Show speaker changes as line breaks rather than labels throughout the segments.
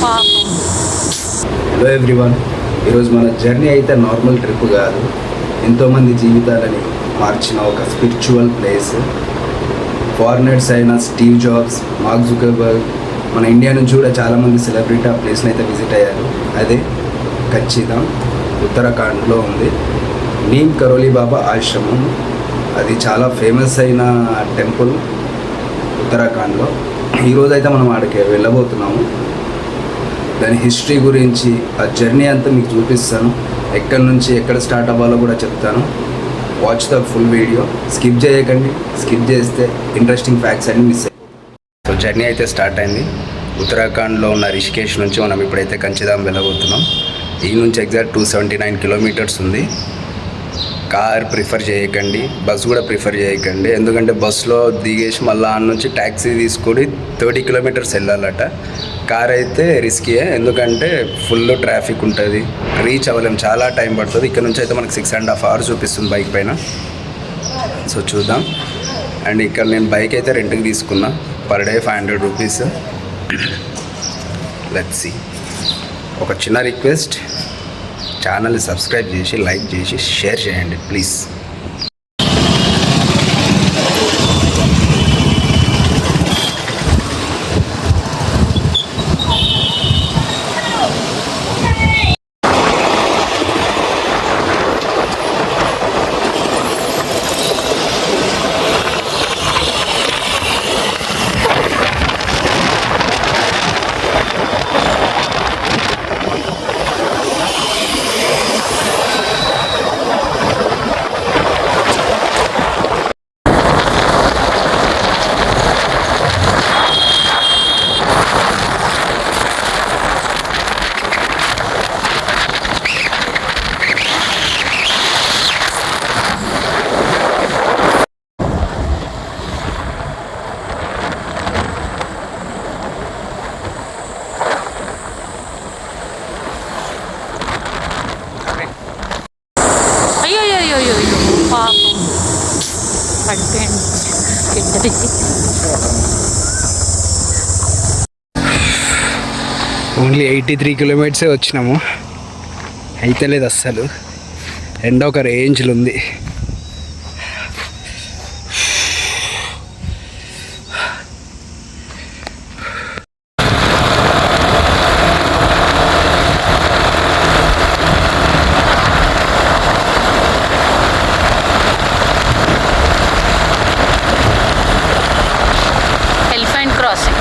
పాపం.
Hello everyone, ఈరోజు మన జర్నీ అయితే నార్మల్ ట్రిప్ కాదు, ఎంతోమంది జీవితాలని మార్చిన ఒక స్పిరిచువల్ ప్లేస్. ఫారినర్స్ అయిన స్టీవ్ జాబ్స్, మార్క్ జుకర్బర్గ్, మన ఇండియా నుంచి కూడా చాలామంది సెలబ్రిటీ ఆ ప్లేస్ని అయితే విజిట్ అయ్యారు. అదే ఖచ్చితం ఉత్తరాఖండ్లో ఉంది. నీమ్ కరోలి బాబా ఆశ్రమం. అది చాలా ఫేమస్ అయిన టెంపుల్ ఉత్తరాఖండ్లో. ఈరోజు అయితే మనం ఆడికి వెళ్ళబోతున్నాము. దాని హిస్టరీ గురించి, ఆ జర్నీ అంతా మీకు చూపిస్తాను. ఎక్కడి నుంచి ఎక్కడ స్టార్ట్ అవ్వాలో కూడా చెప్తాను. Watch the full video, skip చేయకండి. స్కిప్ చేస్తే ఇంట్రెస్టింగ్ ఫ్యాక్ట్స్ అన్ని మిస్ అయ్యాయి. సో జర్నీ అయితే స్టార్ట్ అయింది. ఉత్తరాఖండ్లో ఉన్న రిషికేష్ నుంచి మనం ఇప్పుడైతే కంచిధామ్ వెళ్ళబోతున్నాం. ఈ నుంచి ఎగ్జాక్ట్ 279 కిలోమీటర్స్ ఉంది. కార్ ప్రిఫర్ చేయకండి, బస్ కూడా ప్రిఫర్ చేయకండి. ఎందుకంటే బస్సులో దిగేసి మళ్ళీ ఆ నుంచి ట్యాక్సీ తీసుకొని 30 కిలోమీటర్స్ వెళ్ళాలట. కార్ అయితే రిస్కీయే, ఎందుకంటే ఫుల్ ట్రాఫిక్ ఉంటుంది, రీచ్ అవ్వలేం, చాలా టైం పడుతుంది. ఇక్కడ నుంచి అయితే మనకు 6.5 hours చూపిస్తుంది బైక్ పైన. సో చూద్దాం. అండ్ ఇక్కడ నేను బైక్ అయితే రెంట్కి తీసుకున్నా, per day 500 rupees. Let's see. ఒక చిన్న రిక్వెస్ట్, ఛానల్ని సబ్స్క్రైబ్ చేసి, లైక్ చేసి, షేర్ చేయండి ప్లీజ్.
అయ్యో పాపం, పడిపోయింది కిందది.
ఓన్లీ 83 కిలోమీటర్సే వచ్చినాము. అయితే లేదు అస్సలు, ఎండ ఒక రేంజ్లో ఉంది.
Elephant crossing.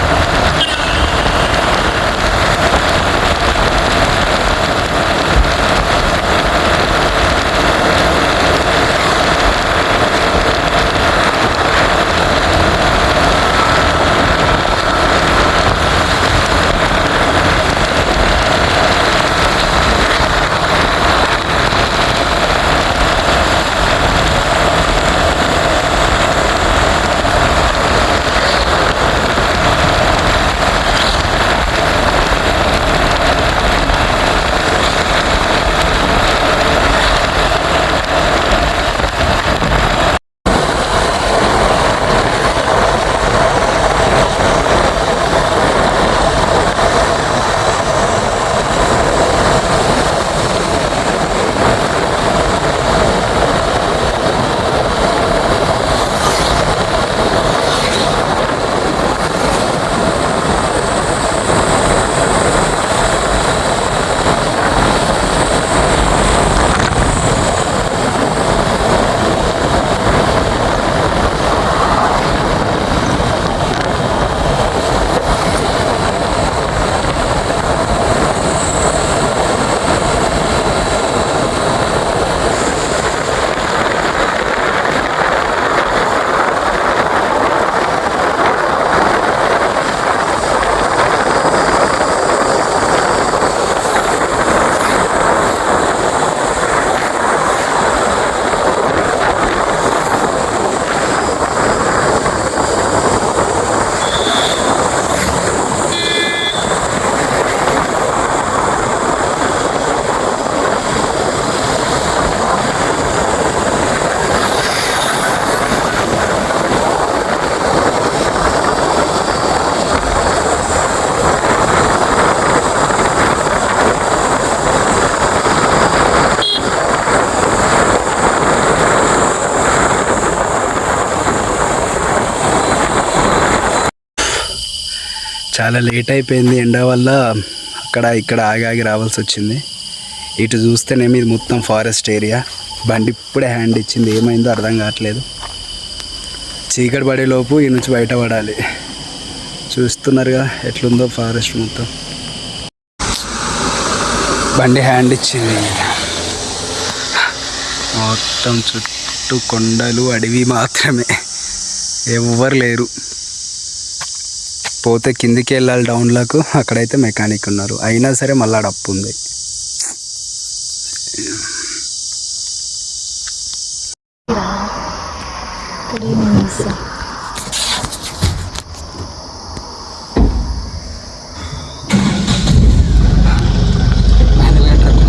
చాలా లేట్ అయిపోయింది ఎండ వల్ల. అక్కడ ఇక్కడ ఆగి రావాల్సి వచ్చింది. ఇటు చూస్తేనేమి ఇది మొత్తం ఫారెస్ట్ ఏరియా. బండి ఇప్పుడే హ్యాండ్ ఇచ్చింది, ఏమైందో అర్థం కావట్లేదు. చీకటి పడేలోపు ఈ నుంచి బయటపడాలి. చూస్తున్నారుగా ఎట్లుందో ఫారెస్ట్ మొత్తం. బండి హ్యాండ్ ఇచ్చింది. మొత్తం చుట్టూ కొండలు అడవి మాత్రమే, ఎవ్వరు లేరు. పోతే కిందికి వెళ్ళాలి డౌన్లకు, అక్కడైతే మెకానిక్ ఉన్నారు. అయినా సరే మళ్ళీ అప్పు ఉంది.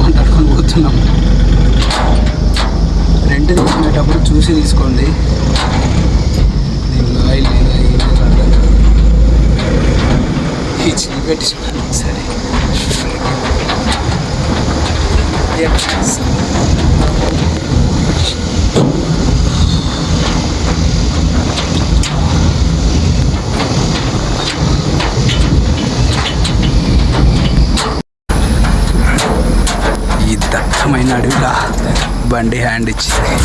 మాట్లాడుకొని పోతున్నాం. రెంట్ తీసుకునేటప్పుడు చూసి తీసుకోండి. ఈ చీకటి సరే ఈ దట్టమైన అడవిలా బండి హ్యాండ్ ఇచ్చింది.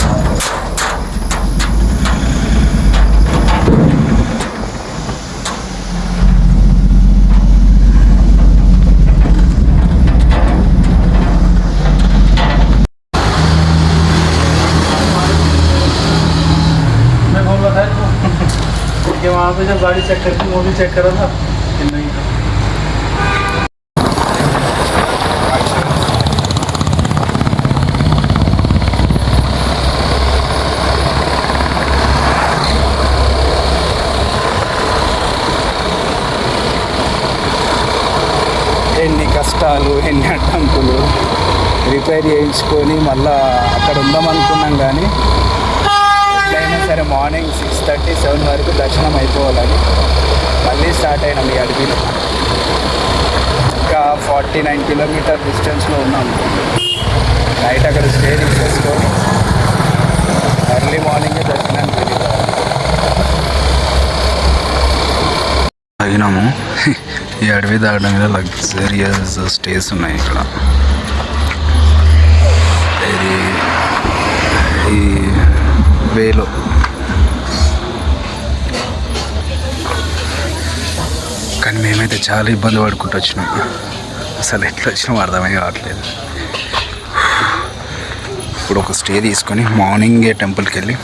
वहाँ पे जब गाड़ी चेक करती वो भी चेक करा था कि नहीं था।
ఎన్ని కష్టాలు, ఎన్ని అడ్డంకులు. రిపేర్ చేయించుకొని మళ్ళీ అక్కడ ఉందామనుకున్నాం, కానీ ఎట్లయినా సరే మార్నింగ్ 6:30, 7 వరకు దర్శనం అయిపోవాలని మళ్ళీ స్టార్ట్ అయినాం ఈ అడవిలో. ఇంకా 49 కిలోమీటర్ డిస్టెన్స్లో ఉన్నాము. నైట్ అక్కడ స్టే చేసేసుకొని ఎర్లీ మార్నింగే దర్శనానికి వెళ్ళిపోవాలి. అయినాము. ఈ అడవి దాటడం మీద లగ్జరియస్ స్టేస్ ఉన్నాయి ఇక్కడ. ఈ వేలో కానీ మేమైతే చాలా ఇబ్బంది పడుకుంటూ వచ్చినాం. అసలు ఎట్లా వచ్చినాం అర్థమే కావట్లేదు. ఇప్పుడు ఒక స్టే తీసుకొని మార్నింగే టెంపుల్కి వెళ్ళి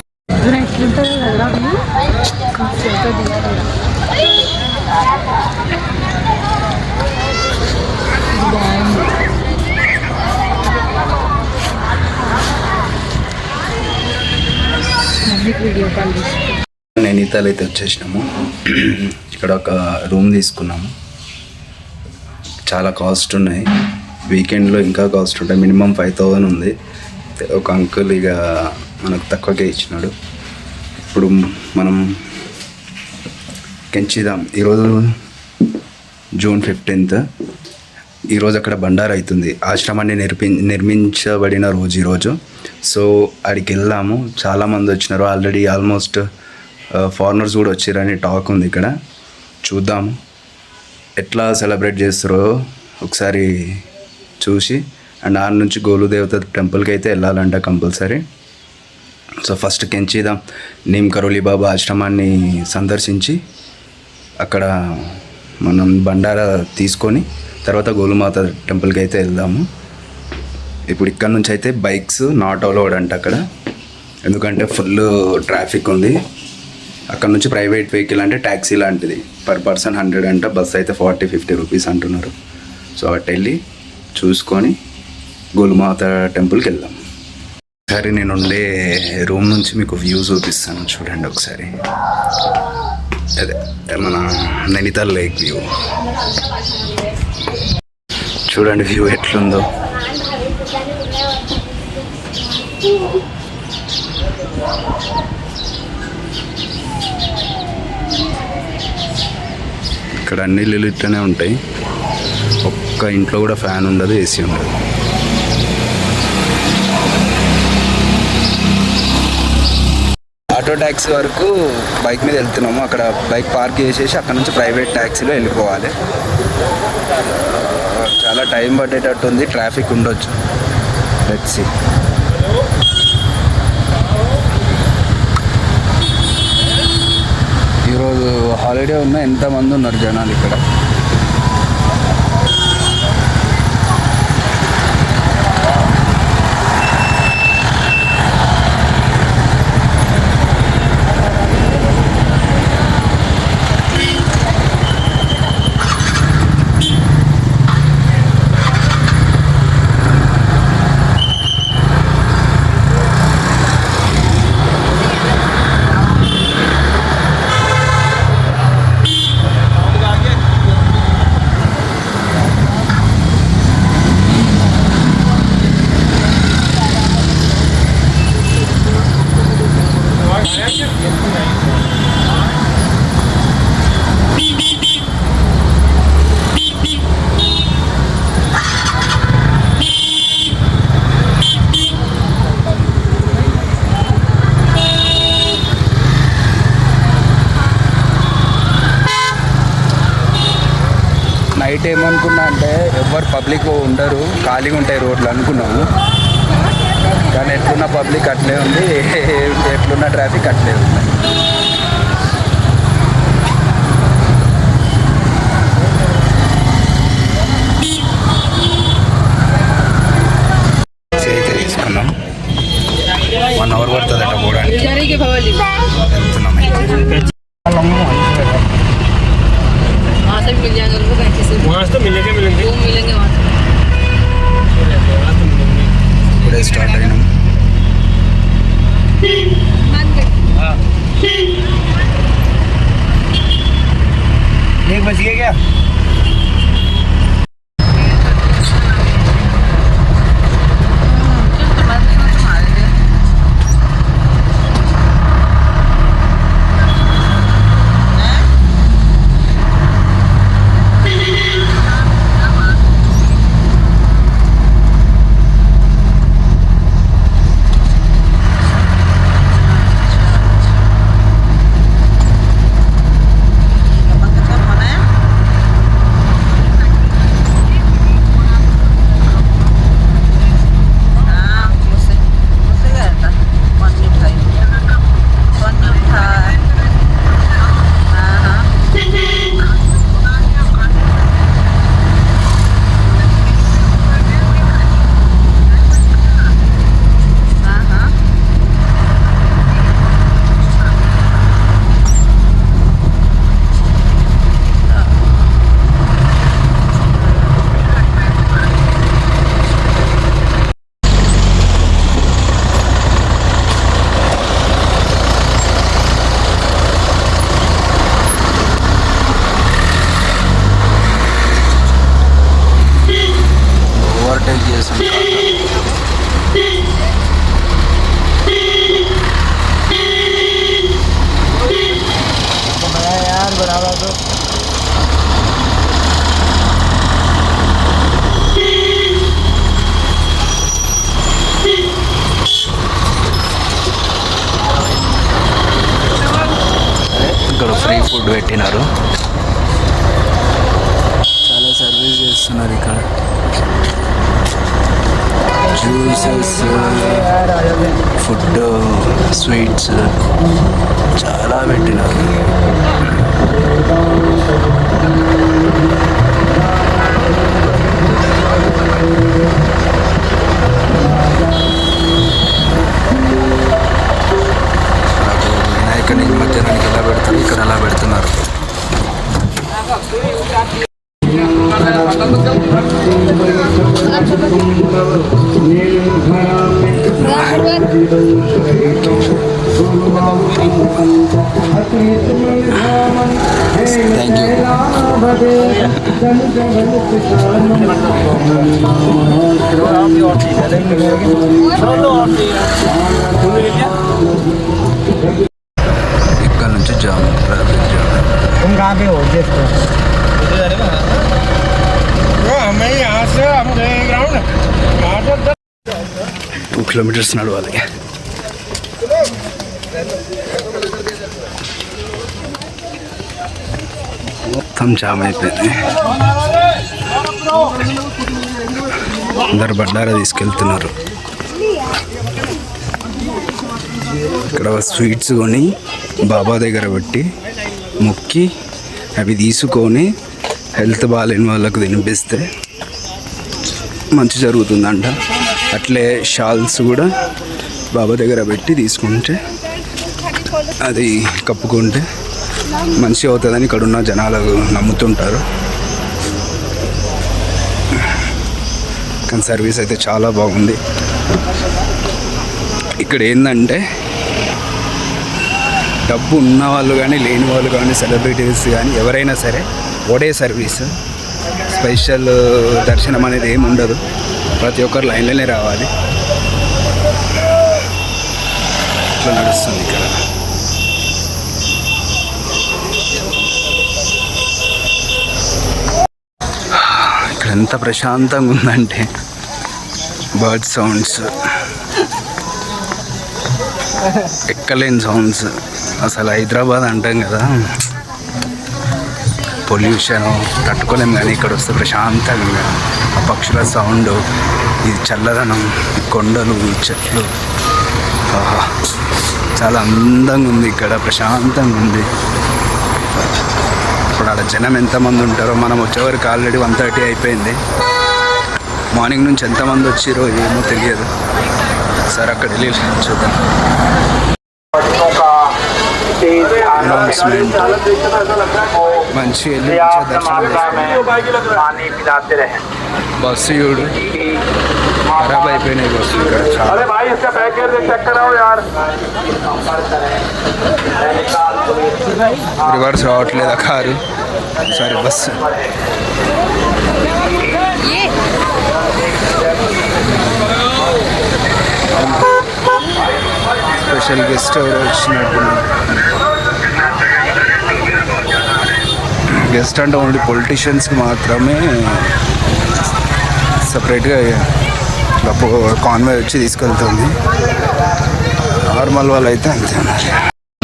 నైనితాల్ అయితే వచ్చేసినాము. ఇక్కడ ఒక రూమ్ తీసుకున్నాము. చాలా కాస్ట్ ఉన్నాయి. వీకెండ్లో ఇంకా కాస్ట్ ఉంటాయి. మినిమం 5,000 ఉంది. ఒక అంకుల్ ఇక మనకు తక్కువకే ఇచ్చినాడు. ఇప్పుడు మనం కెంచిదాం. ఈరోజు జూన్ 15th. ఈరోజు అక్కడ బండారా అవుతుంది. ఆశ్రమాన్ని నిర్మించబడిన రోజు ఈరోజు. సో అక్కడికి వెళ్దాము. చాలామంది వచ్చినారు ఆల్రెడీ. ఆల్మోస్ట్ ఫారినర్స్ కూడా వచ్చారని టాక్ ఉంది ఇక్కడ. చూద్దాము ఎట్లా సెలబ్రేట్ చేస్తారో ఒకసారి చూసి. అండ్ ఆడ నుంచి గోలుదేవత టెంపుల్కి అయితే వెళ్ళాలంట compulsory. So first Kainchidham Neem Karoli Baba ఆశ్రమాన్ని సందర్శించి అక్కడ మనం బండారా తీసుకొని తర్వాత గోలుమాత టెంపుల్కి అయితే వెళ్దాము. ఇప్పుడు ఇక్కడ నుంచి అయితే బైక్స్ నాట్ అలౌడ్ అంట అక్కడ, ఎందుకంటే ఫుల్ ట్రాఫిక్ ఉంది. అక్కడ నుంచి ప్రైవేట్ వెహికల్ అంటే ట్యాక్సీ లాంటిది పర్ పర్సన్ 100 అంట. బస్ అయితే 40-50 రూపీస్ అంటున్నారు. సో అటు వెళ్ళి చూసుకొని గోలుమాత టెంపుల్కి వెళ్దాం. ఒకసారి నేను ఉండే రూమ్ నుంచి మీకు వ్యూ చూపిస్తాను, చూడండి ఒకసారి. అదే మన నైనితాల్ లేక్ వ్యూ చూడండి. వ్యూ ఎట్లుందో. ఇక్కడ అన్ని ఇల్లులు ఇట్లనే ఉంటాయి. ఒక్క ఇంట్లో కూడా ఫ్యాన్ ఉండదు, ఏసీ ఉండదు. ఆటో ఆటో ట్యాక్సీ వరకు బైక్ మీద వెళ్తున్నాము. అక్కడ బైక్ పార్క్ చేసేసి అక్కడ నుంచి ప్రైవేట్ ట్యాక్సీలో వెళ్ళిపోవాలి. చాలా టైం పట్టేటట్టు ఉంది, ట్రాఫిక్ ఉండొచ్చు. Let's see. ఈరోజు హాలిడే ఉన్న ఎంతమంది ఉన్నారు జనాలు ఇక్కడ. నైట్ ఏమనుకున్నా అంటే ఎవరు పబ్లిక్ ఉండరు, ఖాళీగా ఉంటాయి రోడ్లు అనుకున్నాము. కానీ ఎట్లున్న పబ్లిక్ అట్లే ఉంది, ఎట్లున్న ట్రాఫిక్ అట్లే ఉంది. అయితే తీసుకున్నాం. 1 hour పడుతుంది అట్లా పోవడానికి. వెళ్తున్నాం అయితే.
मिल जाएगा उनको कैसे से
वहाँ से तो मिलेंगे
वो मिलेंगे वहाँ से।
ఇప్పుడే స్టార్ట్ అయినాం.
एक बज गया क्या?
ఓవర్టేక్ చేసాం.
यार बराबर तो
ఇక్కడ ఫ్రీ ఫుడ్ పెట్టినారు. చాలా సర్వీస్ చేస్తున్నారు ఇక్కడ. జ్యూసెస్, ఫుడ్, స్వీట్స్ చాలా పెట్టినారు. వినాయక నిమజ్జనానికి ఎలా పెడతారు, ఇక్కడ ఎలా పెడుతున్నారు. థ్యాంక్ ఇక్కడ నుంచి జామ్, ట్రాఫిక్ జామ్.
तुम कहाँ पे हो? देखो हमें यहाँ से हम गए ग्राउंड
2 kilometers నడవాలి. మొత్తం జామ్ అయిపోయింది. అందరు బండారా తీసుకెళ్తున్నారు. ఇక్కడ స్వీట్స్ కొని బాబా దగ్గర పెట్టి మొక్కి అవి తీసుకొని హెల్త్ బాగాలేని వాళ్ళకు తినిపిస్తే మంచి జరుగుతుందంట. అట్లే షాల్స్ కూడా బాబా దగ్గర పెట్టి తీసుకుంటే అది కప్పుకుంటే మంచిగా అవుతుందని ఇక్కడ ఉన్న జనాలు నమ్ముతుంటారు. కానీ సర్వీస్ అయితే చాలా బాగుంది. ఇక్కడ ఏంటంటే డబ్బు ఉన్న వాళ్ళు కానీ లేని వాళ్ళు కానీ సెలబ్రిటీస్ కానీ ఎవరైనా సరే ఒకటే సర్వీస్. స్పెషల్ దర్శనం అనేది ఏమి ఉండదు. ప్రతి ఒక్కరు లైన్లోనే రావాలి. ఇట్లా నడుస్తుంది ఇక్కడ. ఇక్కడ ఎంత ప్రశాంతంగా ఉందంటే బర్డ్ సౌండ్స్, ఎక్కలేని సౌండ్స్. అసలు హైదరాబాద్ అంటాం కదా, పొల్యూషన్ తట్టుకోలేము, కానీ ఇక్కడ వస్తే ప్రశాంతంగా ఆ పక్షుల సౌండ్, ఇది చల్లదనం, ఈ కొండలు, ఈ చెట్లు, చాలా అందంగా ఉంది. ఇక్కడ ప్రశాంతంగా ఉంది. ఇప్పుడు అలా జనం ఎంతమంది ఉంటారో, మనం వచ్చేవరకు ఆల్రెడీ 1:30 అయిపోయింది. మార్నింగ్ నుంచి ఎంతమంది వచ్చిరో ఏమో తెలియదు. సరే అక్కడ వెళ్ళి చూద్దాం. అనౌన్స్మెంట్ మంచి వెళ్ళి బస్సు చూడు, ఖరాబ్ అయిపోయినాయి బస్సు ఇక్కడ చాలా. రివర్స్ రావట్లేదా car? Sorry bus. Special guest ఎవరు వచ్చినట్టున్నారు. గెస్ట్ అంటే ఓన్లీ పొలిటీషియన్స్కి మాత్రమే సపరేట్గా కాన్వే వచ్చి తీసుకెళ్తుంది. నార్మల్ వాళ్ళు అయితే అంతే ఉన్నారు.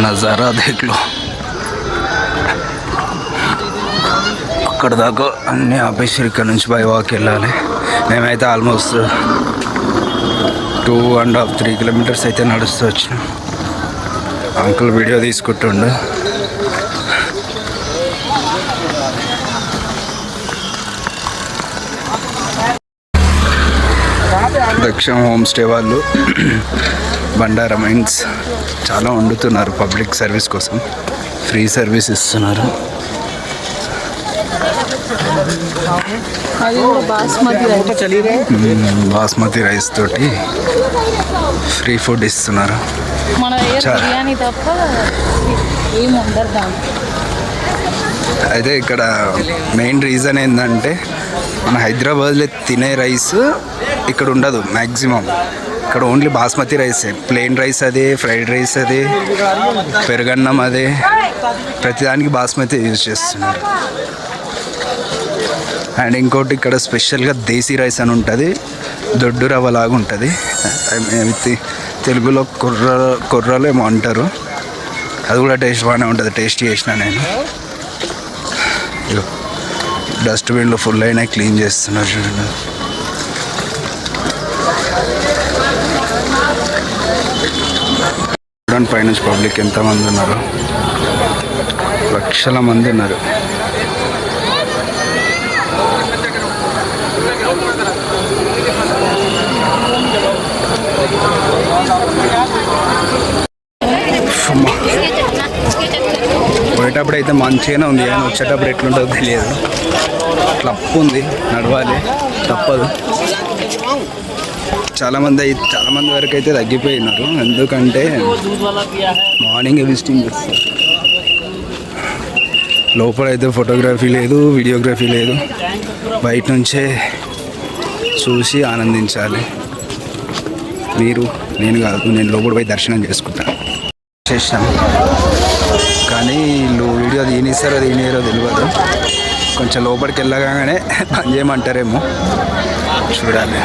నజారా దేఖ్లో, అక్కడ దాకా అన్నీ ఆపేసి ఇక్కడ నుంచి బై వాక్ వెళ్ళాలి. మేమైతే ఆల్మోస్ట్ 2.5-3 కిలోమీటర్స్ అయితే నడుస్తూ వచ్చినాం. అంకుల్ వీడియో తీసుకుంటుండు. దక్షిణ హోమ్ స్టే వాళ్ళు బండారా మైన్స్ చాలా వండుతున్నారు. పబ్లిక్ సర్వీస్ కోసం ఫ్రీ సర్వీస్ ఇస్తున్నారు. బాస్మతి రైస్ తోటి ఫ్రీ ఫుడ్ ఇస్తున్నారు. అయితే ఇక్కడ మెయిన్ రీజన్ ఏంటంటే, మన హైదరాబాద్లో తినే రైస్ ఇక్కడ ఉండదు మ్యాక్సిమం. ఇక్కడ ఓన్లీ బాస్మతి రైసే. ప్లెయిన్ రైస్ అదే, ఫ్రైడ్ రైస్ అదే, పెరుగన్నం అదే, ప్రతిదానికి బాస్మతి యూజ్ చేస్తున్నారు. అండ్ ఇంకోటి ఇక్కడ స్పెషల్గా దేశీ రైస్ అని ఉంటుంది, దొడ్డు రవ్వ లాగా ఉంటుంది. తెలుగులో కొర్రలు ఏమో అంటారు. అది కూడా టేస్ట్ బాగానే ఉంటుంది. టేస్ట్ చేసిన నేను. డస్ట్బిన్లో ఫుల్ అయినా క్లీన్ చేస్తున్నారు చూడండి. చూడండి పైనుంచి పబ్లిక్ ఎంతమంది ఉన్నారు, లక్షల మంది ఉన్నారు. పోయేటప్పుడు అయితే మంచిగానే ఉంది, కానీ వచ్చేటప్పుడు ఎట్లుంటుందో తెలియదు. అట్లా అప్పు ఉంది, నడవాలి తప్పదు. చాలామంది వరకు అయితే తగ్గిపోయినారు. ఎందుకంటే మార్నింగ్ విజిటింగ్ చేస్తారు. లోపలైతే ఫోటోగ్రఫీ లేదు, వీడియోగ్రఫీ లేదు. బయట నుంచే చూసి ఆనందించాలి. నేను కాదు, నేను లోపల పోయి దర్శనం చేసుకుంటాను. చేసినాం, కానీ వీళ్ళు వీడియో తీనిస్తారో తీనియరో తెలియదు. కొంచెం లోపలికి వెళ్ళగానే పని చేయమంటారేమో, చూడాలి.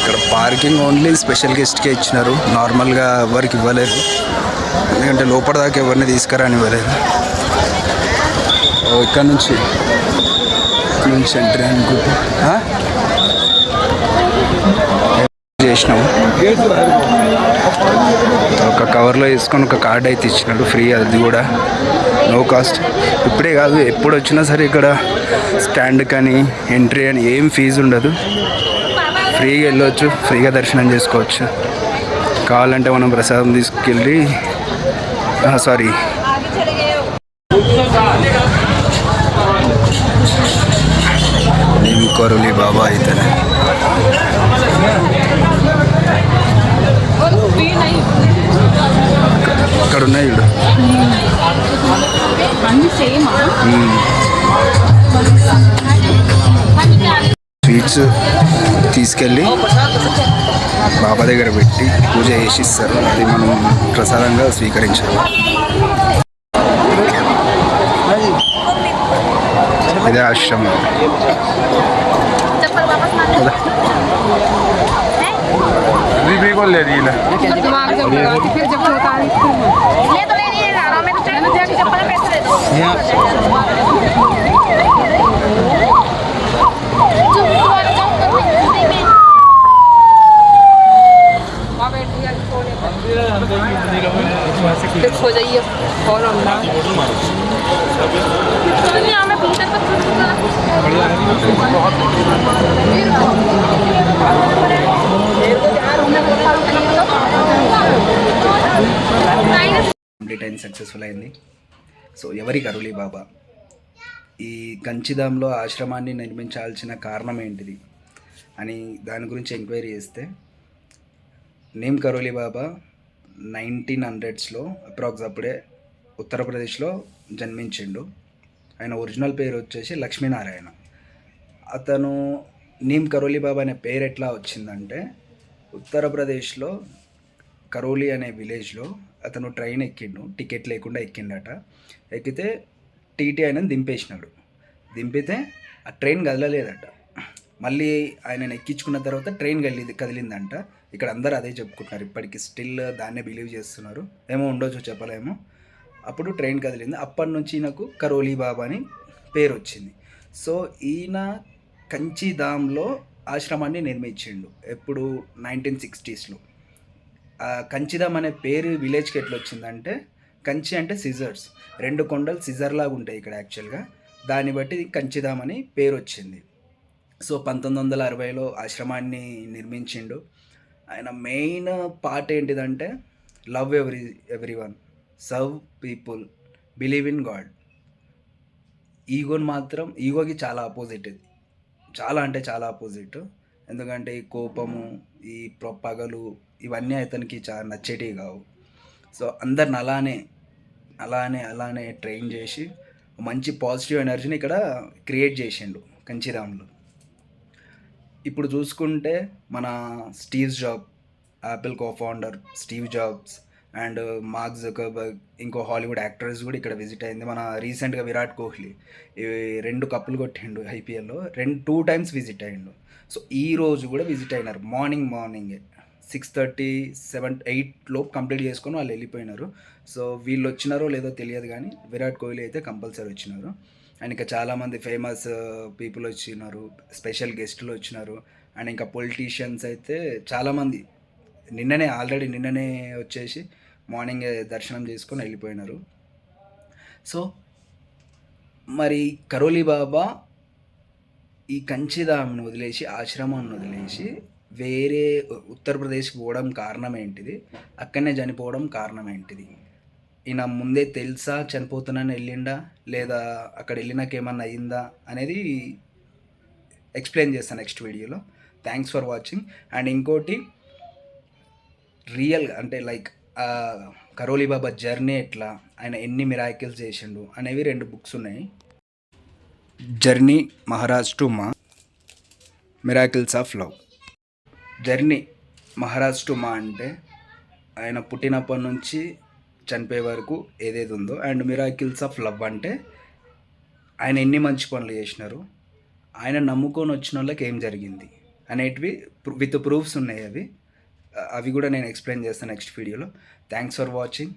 ఇక్కడ పార్కింగ్ ఓన్లీ స్పెషల్ గెస్ట్కే ఇచ్చినారు, నార్మల్గా ఎవరికి ఇవ్వలేదు, ఎందుకంటే లోపల దాకా ఎవరిని తీసుకురాని ఇవ్వలేదు. ఇక్కడ నుంచి ఎంట్రీ అనుకుంటా చేసినాము. ఒక కవర్లో వేసుకొని ఒక కార్డ్ అయితే ఇచ్చినాడు ఫ్రీ, అది కూడా నో కాస్ట్. ఇప్పుడే కాదు, ఎప్పుడు వచ్చినా సరే ఇక్కడ స్టాండ్ కానీ ఎంట్రీ అని ఏం ఫీజు ఉండదు, ఫ్రీగా వెళ్ళొచ్చు, ఫ్రీగా దర్శనం చేసుకోవచ్చు. కావాలంటే మనం ప్రసాదం తీసుకెళ్ళి సారీ కరోలి బాబా అయితేనే ఇక్కడ ఉన్నాయి ఇప్పుడు స్వీట్స్ తీసుకెళ్ళి బాబా దగ్గర పెట్టి పూజ చేసి ఇస్తారు, అది మనం ప్రసాదంగా స్వీకరించాలి. ఇదే ఆశ్రమం.
देखो जाइए और
కంప్లీట్ అయింది, సక్సెస్ఫుల్ అయింది. సో ఎవరి కరోలి బాబా ఈ కంచిదాంలో ఆశ్రమాన్ని నిర్మించాల్సిన కారణం ఏంటిది అని దాని గురించి ఎంక్వైరీ చేస్తే, నేమ్ కరోలి బాబా 1900s అప్రాక్స్ అప్పుడే ఉత్తరప్రదేశ్లో జన్మించిండు. ఆయన ఒరిజినల్ పేరు వచ్చేసి లక్ష్మీనారాయణ. అతను నీమ్ కరోలి బాబా అనే పేరు ఎట్లా వచ్చిందంటే, ఉత్తరప్రదేశ్లో కరోలి అనే విలేజ్లో అతను ట్రైన్ ఎక్కిండు, టికెట్ లేకుండా ఎక్కిండట. ఎక్కితే టీటీ ఆయన దింపేసినాడు. దింపితే ఆ ట్రైన్ కదలలేదట. మళ్ళీ ఆయనను ఎక్కించుకున్న తర్వాత ట్రైన్ కదిలిందంట. ఇక్కడ అందరూ అదే చెప్పుకుంటున్నారు, ఇప్పటికి స్టిల్ దాన్నే బిలీవ్ చేస్తున్నారు. ఏమో ఉండొచ్చు, చెప్పలేము. అప్పుడు ట్రైన్ కదిలింది. అప్పటి నుంచి ఈయనకు కరోలి బాబా అని పేరు వచ్చింది. సో ఈయన కంచిధామ్లో ఆశ్రమాన్ని నిర్మించిండు. ఎప్పుడు 1960s. కంచిధామ్ అనే పేరు విలేజ్కి ఎట్లా వచ్చిందంటే, కంచి అంటే సిజర్స్, 2 కొండలు సిజర్ లాగా ఉంటాయి ఇక్కడ యాక్చువల్గా, దాన్ని బట్టి కంచిధామ్ అని పేరు వచ్చింది. సో 1960లో ఆశ్రమాన్ని నిర్మించిండు. ఆయన మెయిన్ పార్ట్ ఏంటిదంటే, love everyone, serve people, believe in God. ఈగోకి చాలా ఆపోజిట్ ఇది, చాలా అంటే చాలా ఆపోజిట్. ఎందుకంటే ఈ కోపము, ఈ పగలు, ఇవన్నీ అతనికి చాలా నచ్చేటివి కావు. సో అందరిని అలానే ట్రైన్ చేసి మంచి పాజిటివ్ ఎనర్జీని ఇక్కడ క్రియేట్ చేసిండు కంచిధామ్లో. ఇప్పుడు చూసుకుంటే మన Steve jobs, Apple co-founder Steve jobs and mark Zuckerberg, ఇంకో హాలీవుడ్ యాక్టర్స్ కూడా ఇక్కడ విజిట్ అయింది. మన రీసెంట్గా విరాట్ కోహ్లీ 2 కప్పులు కొట్టిండు ఐపీఎల్లో, 2 టైమ్స్ విజిట్ అయ్యిండు. సో ఈ రోజు కూడా విజిట్ అయినారు. మార్నింగే 6:30, 7, 8 లోపు కంప్లీట్ చేసుకొని వాళ్ళు వెళ్ళిపోయినారు. సో వీళ్ళు వచ్చినారో లేదో తెలియదు, కానీ విరాట్ కోహ్లీ అయితే కంపల్సరీ వచ్చినారు. అండ్ ఇంకా చాలామంది ఫేమస్ పీపుల్ వచ్చినారు, స్పెషల్ గెస్టులు వచ్చినారు. అండ్ ఇంకా పొలిటీషియన్స్ అయితే చాలామంది నిన్ననే వచ్చేసి మార్నింగ్ దర్శనం చేసుకొని వెళ్ళిపోయినారు. సో మరి కరోలి బాబా ఈ కంచిధామ్ను వదిలేసి, ఆశ్రమాన్ని వదిలేసి వేరే ఉత్తరప్రదేశ్కి పోవడం కారణం ఏంటిది, అక్కడనే చనిపోవడం కారణం ఏంటిది, ఈయన ముందే తెలుసా చనిపోతున్నాను వెళ్ళిండా, లేదా అక్కడ వెళ్ళినాక ఏమన్నా అయ్యిందా అనేది ఎక్స్ప్లెయిన్ చేస్తాను నెక్స్ట్ వీడియోలో. Thanks for watching. అండ్ ఇంకోటి రియల్ అంటే లైక్ కరోలి బాబా జర్నీ ఎట్లా, ఆయన ఎన్ని మిరాకిల్స్ చేసిండు అనేవి 2 బుక్స్ ఉన్నాయి. జర్నీ మహారాజ్ టు మా, miracles of love. Journey Maharaj to మా అంటే ఆయన పుట్టినప్పటి నుంచి చనిపోయే వరకు ఏదేది ఉందో. అండ్ మిరాకిల్స్ ఆఫ్ లవ్ అంటే ఆయన ఎన్ని మంచి పనులు చేసినారు, ఆయన నమ్ముకొని వచ్చిన వాళ్ళకి ఏం జరిగింది, అనేటివి విత్ ప్రూఫ్స్ ఉన్నాయి అవి కూడా నేను ఎక్స్ప్లెయిన్ చేస్తాను నెక్స్ట్ వీడియోలో. Thanks for watching.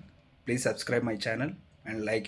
Please subscribe my channel and like